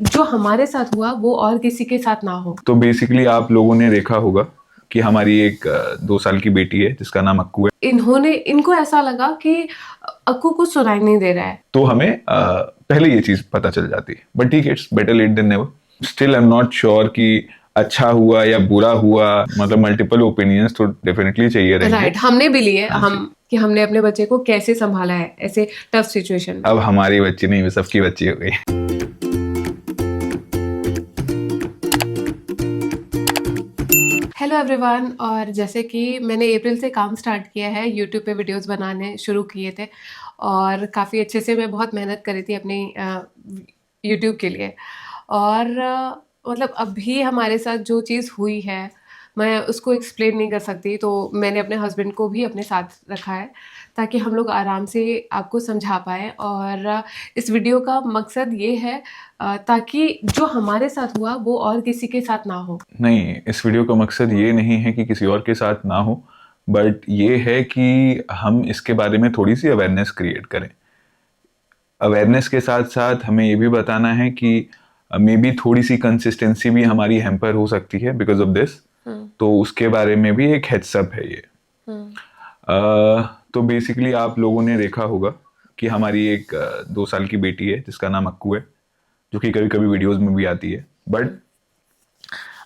जो हमारे साथ हुआ वो और किसी के साथ ना हो। तो बेसिकली आप लोगों ने देखा होगा कि हमारी एक 2 साल की बेटी है जिसका नाम अक्कू है। इनको ऐसा लगा कि अक्कू कुछ सुनाई नहीं दे रहा है। तो हमें पहले ये चीज पता चल जाती, बट ठीक है, it's better late than never. Still I am not sure कि अच्छा हुआ या बुरा हुआ, मतलब मल्टीपल ओपिनियंस तो डेफिनेटली चाहिए रहेंगे। राइट, हमने भी लिए हाँ हम जी। कि हमने अपने बच्चे को कैसे संभाला है ऐसे टफ सिचुएशन में। अब हमारी बच्ची नहीं, वो सबकी बच्ची हो गई। हेलो एवरीवन, और जैसे कि मैंने अप्रैल से काम स्टार्ट किया है, यूट्यूब पे वीडियोस बनाने शुरू किए थे और काफ़ी अच्छे से मैं बहुत मेहनत करी थी अपनी यूट्यूब के लिए। और मतलब अभी हमारे साथ जो चीज़ हुई है मैं उसको एक्सप्लेन नहीं कर सकती, तो मैंने अपने हस्बैंड को भी अपने साथ रखा है ताकि हम लोग आराम से आपको समझा पाएँ। और इस वीडियो का मकसद ये है ताकि जो हमारे साथ हुआ वो और किसी के साथ ना हो। नहीं, इस वीडियो का मकसद ये नहीं है कि किसी और के साथ ना हो, बट ये है कि हम इसके बारे में थोड़ी सी अवेयरनेस क्रिएट करें। अवेयरनेस के साथ साथ हमें ये भी बताना है कि मे बी थोड़ी सी कंसिस्टेंसी भी हमारी हैम्पर हो सकती है बिकॉज ऑफ दिस। तो उसके बारे में भी एक हेड्स अप है ये। तो बेसिकली आप लोगों ने देखा होगा कि हमारी एक 2 साल की बेटी है जिसका नाम अक्कू है, जो कि कभी कभी वीडियोस में भी आती है। बट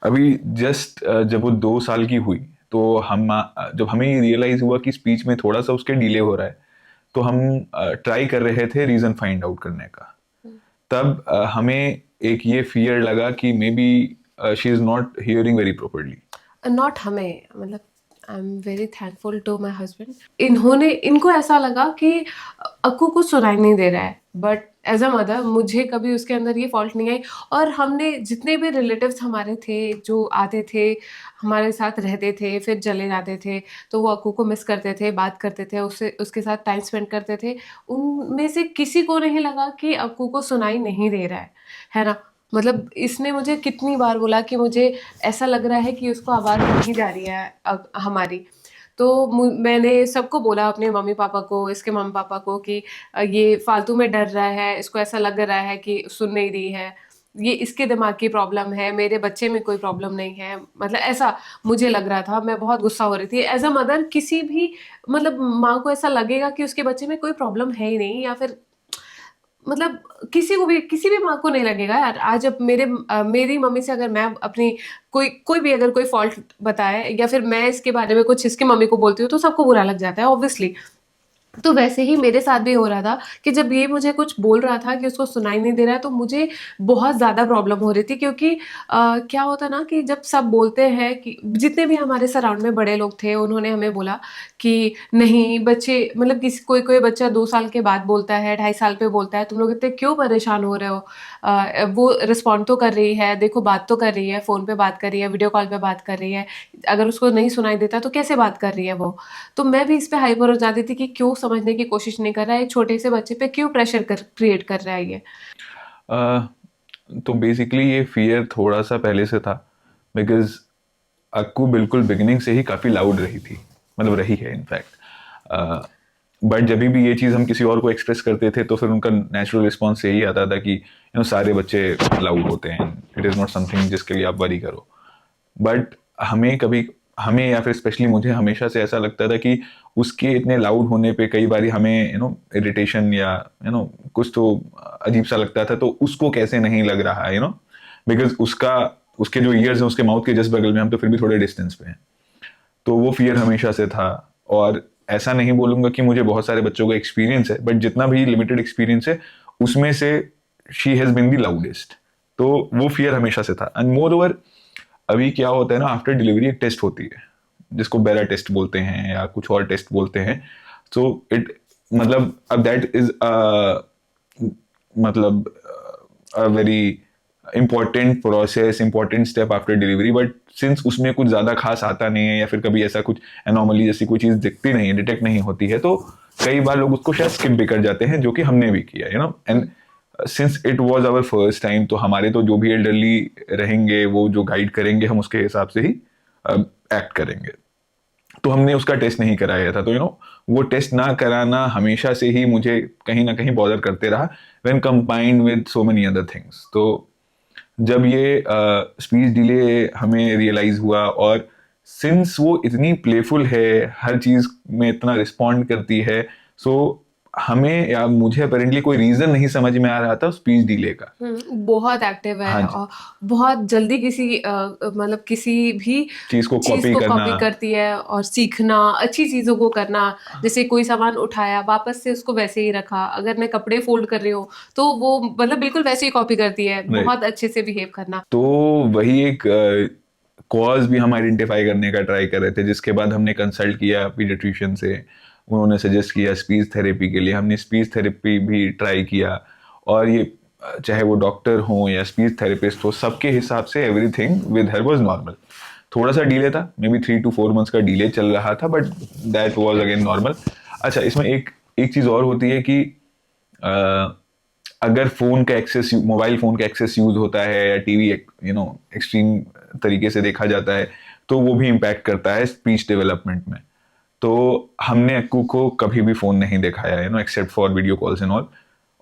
अभी जस्ट जब वो 2 साल की हुई तो हम जब हमें ये रियलाइज हुआ कि स्पीच में थोड़ा सा उसके डिले हो रहा है, तो हम ट्राई कर रहे थे रीजन फाइंड आउट करने का। तब हमें एक ये फियर लगा कि maybe she is not hearing very properly. Not हमें, मतलब I am very thankful to my husband. इनको ऐसा लगा कि अक्कू कुछ सुनाई नहीं दे रहा है, बट एज अ मदर मुझे कभी उसके अंदर ये फॉल्ट नहीं आई। और हमने जितने भी रिलेटिव्स हमारे थे जो आते थे, हमारे साथ रहते थे फिर चले जाते थे, तो वो अक्कू को मिस करते थे, बात करते थे उससे, उसके साथ टाइम स्पेंड करते थे। उनमें से किसी को नहीं लगा कि अक्कू को सुनाई नहीं दे रहा है ना। मतलब इसने मुझे कितनी बार बोला कि मुझे ऐसा लग रहा है कि उसको आवाज़ नहीं जा रही है हमारी। तो मैंने सबको बोला, अपने मम्मी पापा को, इसके मम्मी पापा को, कि ये फालतू में डर रहा है, इसको ऐसा लग रहा है कि सुन नहीं रही है, ये इसके दिमाग की प्रॉब्लम है, मेरे बच्चे में कोई प्रॉब्लम नहीं है। मतलब ऐसा मुझे लग रहा था, मैं बहुत गुस्सा हो रही थी एज अ मदर। किसी भी मतलब माँ को ऐसा लगेगा कि उसके बच्चे में कोई प्रॉब्लम है ही नहीं, या फिर मतलब किसी भी माँ को नहीं लगेगा यार। आज अब मेरी मम्मी से अगर मैं अपनी कोई भी अगर कोई फॉल्ट बताए, या फिर मैं इसके बारे में कुछ इसकी मम्मी को बोलती हूँ, तो सबको बुरा लग जाता है ऑब्वियसली। तो वैसे ही मेरे साथ भी हो रहा था कि जब ये मुझे कुछ बोल रहा था कि उसको सुनाई नहीं दे रहा है, तो मुझे बहुत ज़्यादा प्रॉब्लम हो रही थी। क्योंकि क्या होता ना कि जब सब बोलते हैं, कि जितने भी हमारे सराउंड में बड़े लोग थे उन्होंने हमें बोला कि नहीं बच्चे, मतलब किसी कोई कोई बच्चा 2 साल के बाद बोलता है, 2.5 साल पे बोलता है, तुम लोग इतने क्यों परेशान हो रहे हो। वो रिस्पॉन्ड तो कर रही है, देखो बात तो कर रही है, फ़ोन पे बात कर रही है, वीडियो कॉल पे बात कर रही है, अगर उसको नहीं सुनाई देता तो कैसे बात कर रही है वो। तो मैं भी इस पे हाइपर हो जाती थी कि क्यों समझने की कोशिश नहीं कर रहा है, एक छोटे से बच्चे पे क्यों प्रेशर क्रिएट कर रहा है ये। अ, तो बेसिकली ये फियर थोड़ा सा पहले से था, बिकॉज अक्कू बिल्कुल बिगिनिंग से ही काफ़ी लाउड रही थी, मतलब रही है इनफैक्ट। बट जब भी ये चीज़ हम किसी और को एक्सप्रेस करते थे तो फिर उनका नेचुरल रिस्पॉन्स यही आता था कि सारे बच्चे लाउड होते हैं, इट इज़ नॉट समथिंग जिसके लिए आप वरी करो। बट हमें या फिर स्पेशली मुझे हमेशा से ऐसा लगता था कि उसके इतने लाउड होने पे कई बार हमें इरिटेशन या कुछ तो अजीब सा लगता था, तो उसको कैसे नहीं लग रहा है, बिकॉज उसके जो ईयर्स हैं उसके माउथ के जस्ट बगल में, हम तो फिर भी थोड़े डिस्टेंस पे हैं। तो वो फियर हमेशा से था। और ऐसा नहीं बोलूंगा कि मुझे बहुत सारे बच्चों का एक्सपीरियंस है, बट जितना भी लिमिटेड एक्सपीरियंस है उसमें से she has been the loudest. तो वो फियर हमेशा से था। एंड मोर ओवर, अभी क्या होता है ना, आफ्टर डिलीवरी एक टेस्ट होती है जिसको बेरा टेस्ट बोलते हैं या कुछ और टेस्ट बोलते हैं। सो इट मतलब अब दैट इज मतलब a very important process, important step after delivery. But since उसमें कुछ ज्यादा खास आता नहीं है या फिर कभी ऐसा कुछ एनॉमली जैसी कोई चीज दिखती नहीं है, डिटेक्ट नहीं होती है, तो कई बार लोग उसको शायद स्किप भी कर जाते हैं, जो कि हमने भी किया, and since it was our first time, तो हमारे तो जो भी एल्डरली रहेंगे वो जो गाइड करेंगे हम उसके हिसाब से ही एक्ट करेंगे। तो हमने उसका टेस्ट नहीं कराया था, तो वो टेस्ट ना कराना हमेशा से ही मुझे कहीं ना कहीं बॉदर करते रहा, when combined with so many other things. तो जब ये स्पीच डिले हमें रियलाइज हुआ, और सिंस वो इतनी प्लेफुल है, हर चीज में इतना रिस्पॉन्ड करती है, सो हमें या मुझे अपेरेंटली कोई रीजन नहीं समझ में आ रहा था स्पीच डिले का। बहुत एक्टिव हाँ है जी, और बहुत जल्दी किसी मतलब किसी भी चीज को चीज कॉपी को करना। कॉपी करती है और सीखना अच्छी चीजों को करना। जैसे कोई सामान उठाया वापस से उसको वैसे ही रखा, अगर मैं कपड़े फोल्ड कर रही हूँ तो वो मतलब बिल्कुल वैसे ही कॉपी करती है, राइट, बहुत अच्छे से बिहेव करना। तो वही एक कॉज भी हम आइडेंटिफाई करने का ट्राई कर रहे थे, जिसके बाद हमने कंसल्ट किया पीडियाट्रिशियन से। उन्होंने सजेस्ट किया स्पीच थेरेपी के लिए, हमने स्पीच थेरेपी भी ट्राई किया। और ये चाहे वो डॉक्टर हो या स्पीच थेरेपिस्ट हो, सबके हिसाब से everything with her was normal. थोड़ा सा डिले था, मे बी 3 to 4 months का डिले चल रहा था, but that was again normal. अच्छा, इसमें एक एक चीज़ और होती है कि अगर फोन का एक्सेस, मोबाइल फोन का एक्सेस यूज होता है, या टीवी एक्सट्रीम तरीके से देखा जाता है, तो वो भी इम्पैक्ट करता है स्पीच डेवलपमेंट में। तो हमने अक्कू को कभी भी फोन नहीं दिखाया, except for video calls and all.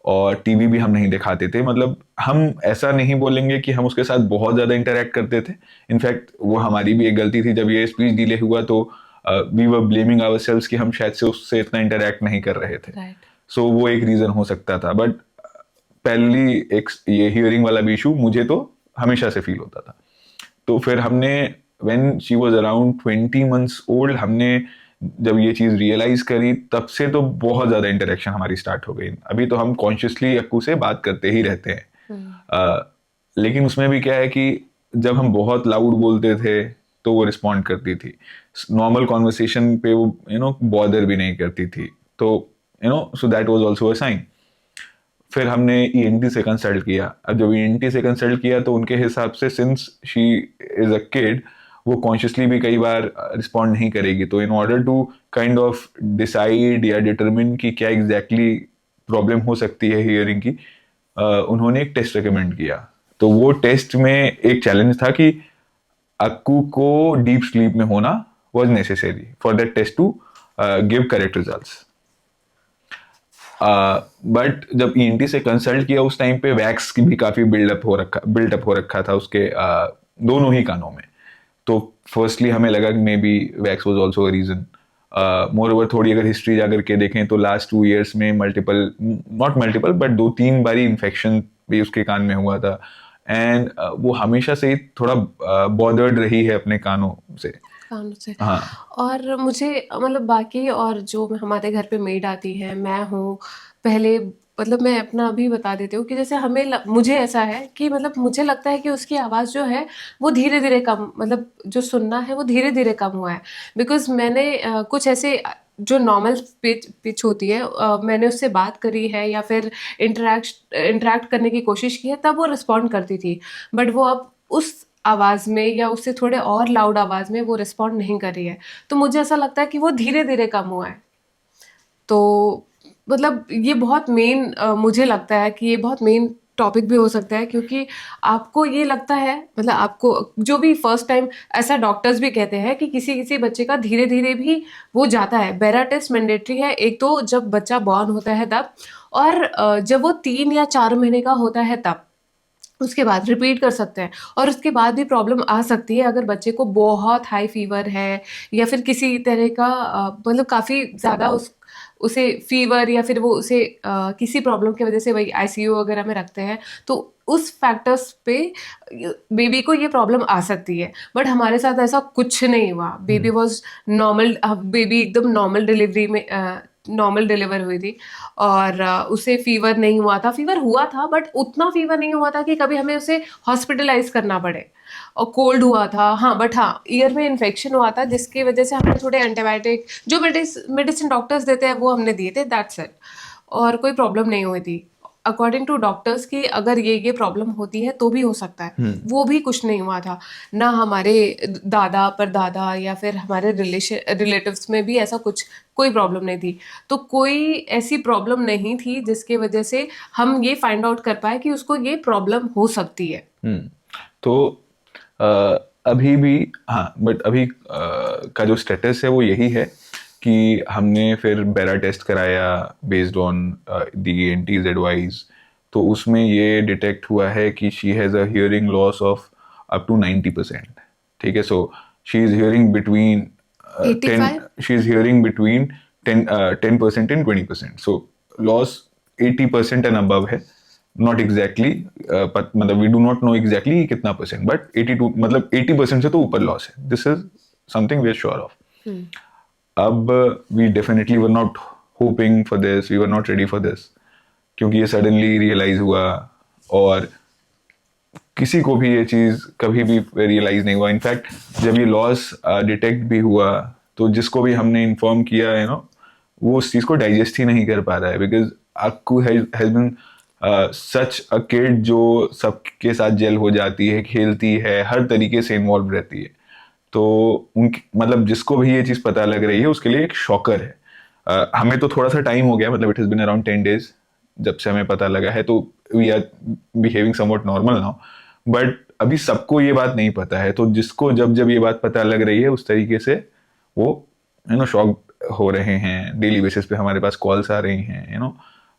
और टीवी भी हम नहीं दिखाते थे। मतलब हम ऐसा नहीं बोलेंगे कि हम उसके साथ बहुत ज्यादा इंटरेक्ट करते थे। इनफैक्ट वो हमारी भी एक गलती थी, जब ये स्पीच डिले हुआ तो वी वर ब्लेमिंग आवरसेल्व्स कि हम शायद से उससे इतना इंटरेक्ट नहीं कर रहे थे। राइट। सो वो एक रीजन हो सकता था। बट पहली एक ये हियरिंग वाला भी इशू मुझे तो हमेशा से फील होता था। तो फिर हमने, when she was around 20 months old, हमने जब ये चीज रियलाइज करी, तब से तो बहुत ज्यादा इंटरेक्शन हमारी स्टार्ट हो गई। अभी तो हम कॉन्शियसली अक्कू से बात करते ही रहते हैं। लेकिन उसमें भी क्या है कि जब हम बहुत लाउड बोलते थे तो वो रिस्पॉन्ड करती थी। नॉर्मल कॉन्वर्सेशन पे वो बॉदर भी नहीं करती थी। तो so that was also a sign. फिर हमने ईएनटी से कंसल्ट किया। अब जब ईएनटी से कंसल्ट किया तो उनके हिसाब से, since she is a kid, वो कॉन्शियसली भी कई बार रिस्पॉन्ड नहीं करेगी। तो in order to kind of decide या डिटरमिन कि क्या एग्जैक्टली प्रॉब्लम हो सकती है हियरिंग की, उन्होंने एक टेस्ट रिकमेंड किया। तो वो टेस्ट में एक चैलेंज था कि अक्कू को डीप स्लीप में होना was necessary for that test to give correct results. But जब ईएनटी से कंसल्ट किया, उस टाइम पे वैक्स की भी काफी बिल्डअप हो रखा था उसके दोनों ही कानों में। तो फर्स्टली हमें लगा कि maybe wax was also a reason. Moreover थोड़ी अगर हिस्ट्री जाकर के देखें तो लास्ट 2 years में मल्टीपल, नॉट मल्टीपल बट 2-3 बारी इन्फेक्शन भी उसके कान में हुआ था। एंड वो हमेशा से ही थोड़ा बॉदर्ड रही है अपने कानों से। कानों से। हाँ, और मुझे मतलब बाकी और जो हमारे घर पे मेड आती है, मैं हूँ पहले, मतलब मैं अपना अभी बता देती हूँ कि जैसे मुझे ऐसा है कि मतलब मुझे लगता है कि उसकी आवाज़ जो है वो धीरे धीरे कम, मतलब जो सुनना है वो धीरे धीरे कम हुआ है। बिकॉज मैंने कुछ ऐसे जो नॉर्मल पिच पिच होती है, मैंने उससे बात करी है या फिर इंटरेक्ट करने की कोशिश की है, तब वो रिस्पॉन्ड करती थी। बट वो अब उस आवाज़ में या उससे थोड़े और लाउड आवाज़ में वो रिस्पॉन्ड नहीं कर रही है। तो मुझे ऐसा लगता है कि वो धीरे धीरे कम हुआ है। तो मतलब ये बहुत मेन, मुझे लगता है कि ये बहुत मेन टॉपिक भी हो सकता है, क्योंकि आपको ये लगता है, मतलब आपको जो भी फर्स्ट टाइम, ऐसा डॉक्टर्स भी कहते हैं कि किसी किसी बच्चे का धीरे धीरे भी वो जाता है। बेरा टेस्ट मैंडेटरी है, एक तो जब बच्चा बॉर्न होता है तब, और जब वो 3 या 4 महीने का होता है तब, उसके बाद रिपीट कर सकते हैं। और उसके बाद भी प्रॉब्लम आ सकती है अगर बच्चे को बहुत हाई फीवर है या फिर किसी तरह का मतलब काफ़ी ज़्यादा उसे फीवर, या फिर वो उसे किसी प्रॉब्लम की वजह से वही आईसीयू वगैरह में रखते हैं, तो उस फैक्टर्स पे बेबी को ये प्रॉब्लम आ सकती है। बट हमारे साथ ऐसा कुछ नहीं हुआ। बेबी वॉज नॉर्मल, बेबी एकदम नॉर्मल डिलीवरी में नॉर्मल डिलीवर हुई थी। और उसे फीवर नहीं हुआ था, फीवर हुआ था बट उतना फीवर नहीं हुआ था कि कभी हमें उसे हॉस्पिटलाइज करना पड़े। और कोल्ड हुआ था, हाँ, बट हाँ, ईयर में इन्फेक्शन हुआ था जिसकी वजह से हमने थोड़े एंटीबायोटिक जो मेडिसिन डॉक्टर्स देते हैं वो हमने दिए थे, दैट्स इट। और कोई प्रॉब्लम नहीं हुई थी अकॉर्डिंग टू डॉक्टर्स की। अगर ये प्रॉब्लम होती है तो भी हो सकता है, वो भी कुछ नहीं हुआ था। ना हमारे दादा परदादा या फिर हमारे रिलेटिव्स में भी ऐसा कुछ कोई प्रॉब्लम नहीं थी। तो कोई ऐसी प्रॉब्लम नहीं थी जिसके वजह से हम ये फाइंड आउट कर पाए कि उसको ये प्रॉब्लम हो सकती है। तो अ, अभी भी, हाँ, बट अभी का जो स्टेटस है वो यही है कि हमने फिर बेरा टेस्ट कराया based on the ENT's advice. तो उसमें ये डिटेक्ट हुआ है कि she has a hearing loss of up to 90%. ठीक है, so she is hearing between 10, 85? she is hearing between 10% and 20%. So loss 80% and above है, not exactly, मतलब we do not know exactly कितना परसेंट, but 82, मतलब 80% से तो ऊपर loss है. This is something we are sure of. अब we definitely were not hoping for this, we were not ready for this, क्योंकि ये suddenly realize हुआ, और किसी को भी ये चीज़ कभी भी रियलाइज नहीं हुआ. इनफैक्ट जब ये लॉस डिटेक्ट भी हुआ, तो जिसको भी हमने इन्फॉर्म किया है ना, वो उस चीज़ को डाइजेस्ट ही नहीं कर पा रहा है, because Akku has been such a kid जो सबके साथ जेल हो जाती है, खेलती है, हर तरीके से इन्वॉल्व रहती है. तो उनकी मतलब जिसको भी ये चीज़ पता लग रही है उसके लिए एक शॉकर है. हमें तो थोड़ा सा टाइम हो गया, मतलब it has been around 10 days जब से हमें पता लगा है, तो we are behaving somewhat normal now. But अभी सबको ये बात नहीं पता है, तो जिसको जब जब ये बात पता लग रही है उस तरीके से वो शॉक हो रहे हैं. डेली बेसिस पे हमारे पास कॉल्स आ रही हैं,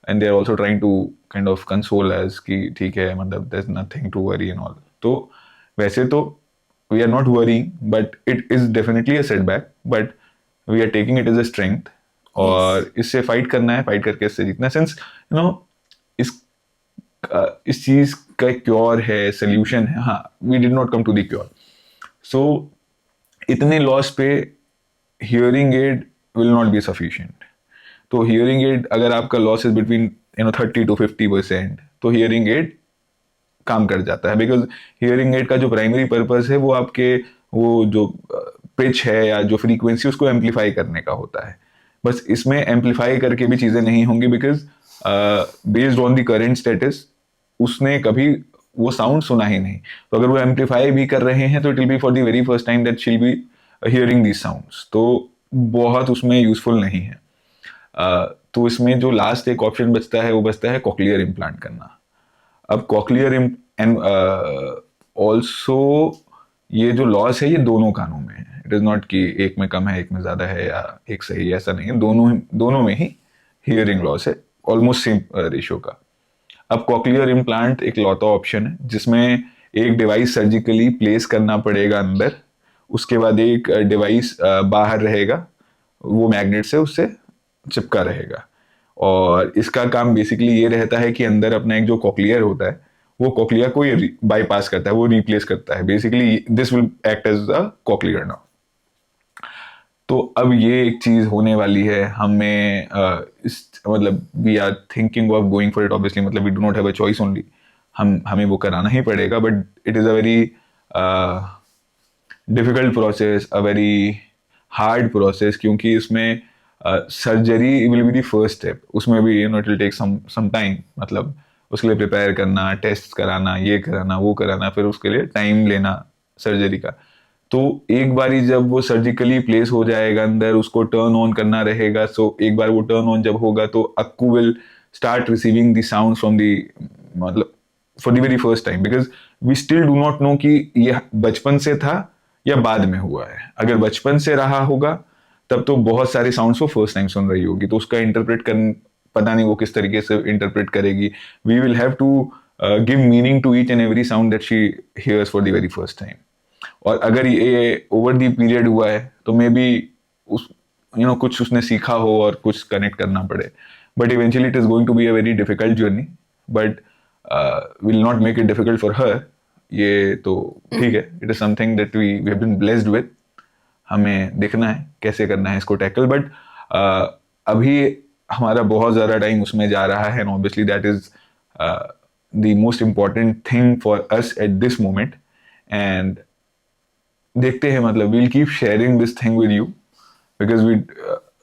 and they are also trying to kind of console us कि ठीक है, मतलब there is nothing to worry and all. तो वैसे तो we are not worrying, but it is definitely a setback, but we are taking it as a strength. Yes. और इससे fight करना है, फाइट करके इससे जीतना, सिंस इस इस चीज का क्योर है, सोल्यूशन है. हाँ, we did not come to the cure. So इतने लॉस पे hearing aid will not be sufficient. तो हियरिंग एड, अगर आपका लॉस इज बिटवीन 30 to 50%, तो हियरिंग एड काम कर जाता है, बिकॉज हियरिंग एड का जो प्राइमरी पर्पस है वो आपके वो जो पिच है या जो फ्रीक्वेंसी उसको एम्पलीफाई करने का होता है. बस इसमें एम्पलीफाई करके भी चीज़ें नहीं होंगी, because based on the current status उसने कभी वो साउंड सुना ही नहीं. तो अगर वो एम्पलीफाई भी कर रहे हैं तो it will be for the very first time that she'll be hearing these sounds. तो बहुत उसमें यूजफुल नहीं है. तो इसमें जो लास्ट एक ऑप्शन बचता है वो बचता है कॉकलियर इम्प्लांट करना. अब कॉकलियर एंड ऑल्सो ये जो लॉस है ये दोनों कानों में है. इट इज नॉट कि एक में कम है एक में ज्यादा है या एक सही, ऐसा नहीं है. दोनों में ही हियरिंग लॉस है, ऑलमोस्ट सेम रेशियो का. अब कॉकलियर इम्प्लांट एक लौता ऑप्शन है जिसमें एक डिवाइस सर्जिकली प्लेस करना पड़ेगा अंदर, उसके बाद एक डिवाइस बाहर रहेगा, वो मैग्नेट से उससे चिपका रहेगा. और इसका काम बेसिकली ये रहता है कि अंदर अपना एक जो कॉकलियर होता है वो कॉकलिया को ये बाईपास करता है, वो रिप्लेस करता है. Basically this will act as a cochlear now. तो अब ये एक चीज होने वाली है. हमें इस मतलब we are thinking of going for it obviously, मतलब we do not have a choice only. हमें वो कराना ही पड़ेगा, but it is a very difficult process, a very hard process, क्योंकि इसमें surgery will be the first step. उसमें भी it will take some time, मतलब उसके लिए प्रिपेयर करना, टेस्ट कराना, ये कराना, वो कराना, फिर उसके लिए टाइम लेना सर्जरी का. तो एक बारी जब वो सर्जिकली प्लेस हो जाएगा अंदर, उसको टर्न ऑन करना रहेगा. सो एक बार वो टर्न ऑन जब होगा तो Akku will start receiving the sound from the, मतलब for the very first time, because we still do not know कि ये बचपन से था या बाद में हुआ है. अगर बचपन से रहा होगा तब तो बहुत सारे साउंड्स को फर्स्ट टाइम सुन रही होगी, तो उसका इंटरप्रेट कर पता नहीं वो किस तरीके से इंटरप्रेट करेगी. We will have to give meaning to each and every sound that she hears for the very first time. और अगर ये ओवर दी पीरियड हुआ है तो मे बी उस कुछ उसने सीखा हो और कुछ कनेक्ट करना पड़े. But eventually it is going to be a very difficult journey, but will not make it difficult for her. ये तो ठीक है, it is something that we have been blessed with. हमें देखना है कैसे करना है इसको टैकल, बट अभी हमारा बहुत ज़्यादा टाइम उसमें जा रहा है, and obviously that is the most important thing for us at this moment. And देखते हैं, मतलब we'll keep sharing this thing with you, because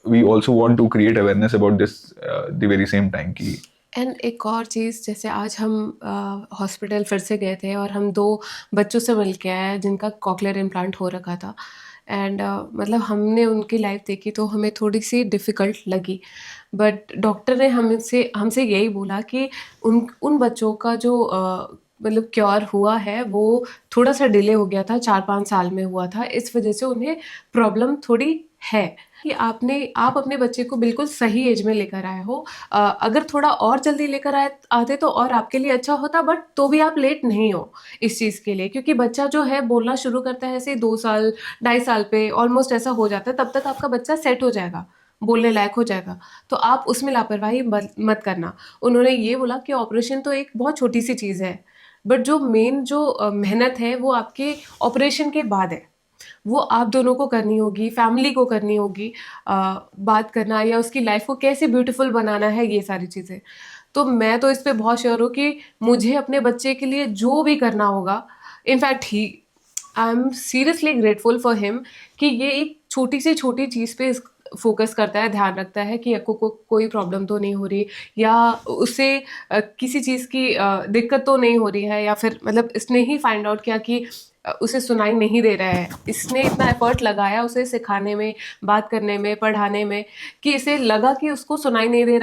we also want to create awareness about this the very same time की. And एक और चीज़, जैसे आज हम hospital फिर से गए थे और हम 2 बच्चों से मिल के आए जिनका कॉकलियर इम्प्लांट हो रखा था. एंड मतलब हमने उनकी लाइफ देखी तो हमें थोड़ी सी डिफ़िकल्ट लगी. बट डॉक्टर ने हमसे हमसे यही बोला कि उन उन बच्चों का जो मतलब क्योर हुआ है वो थोड़ा सा डिले हो गया था, 4-5 साल में हुआ था. इस वजह से उन्हें प्रॉब्लम थोड़ी है कि आप अपने बच्चे को बिल्कुल सही एज में लेकर आए हो। अगर थोड़ा और जल्दी लेकर आते तो और आपके लिए अच्छा होता, बट तो भी आप लेट नहीं हो इस चीज़ के लिए, क्योंकि बच्चा जो है बोलना शुरू करता है ऐसे 2 साल 2.5 साल पे ऑलमोस्ट ऐसा हो जाता है, तब तक आपका बच्चा सेट हो जाएगा, बोलने लायक हो जाएगा। तो आप उसमें लापरवाही मत करना। उन्होंने ये बोला कि ऑपरेशन तो एक बहुत छोटी सी चीज़ है, बट जो मेन जो मेहनत है वो आपके ऑपरेशन के बाद है। वो आप दोनों को करनी होगी, फैमिली को करनी होगी, बात करना या उसकी लाइफ को कैसे ब्यूटीफुल बनाना है, ये सारी चीज़ें। तो मैं तो इस पे बहुत श्योर हूँ कि मुझे अपने बच्चे के लिए जो भी करना होगा, in fact he I am seriously grateful for him कि ये एक छोटी से छोटी चीज़ पे फोकस करता है, ध्यान रखता है कि अक्कू को कोई प्रॉब्लम तो नहीं हो रही, या उसे किसी चीज़ की दिक्कत तो नहीं हो रही है, या फिर मतलब इसने ही फाइंड आउट किया कि उसे सुनाई नहीं दे रहा है। इसने इतना एफर्ट लगाया उसे सिखाने में, बात करने में, पढ़ाने में, कि इसे लगा कि उसको सुनाई नहीं दे रहा है।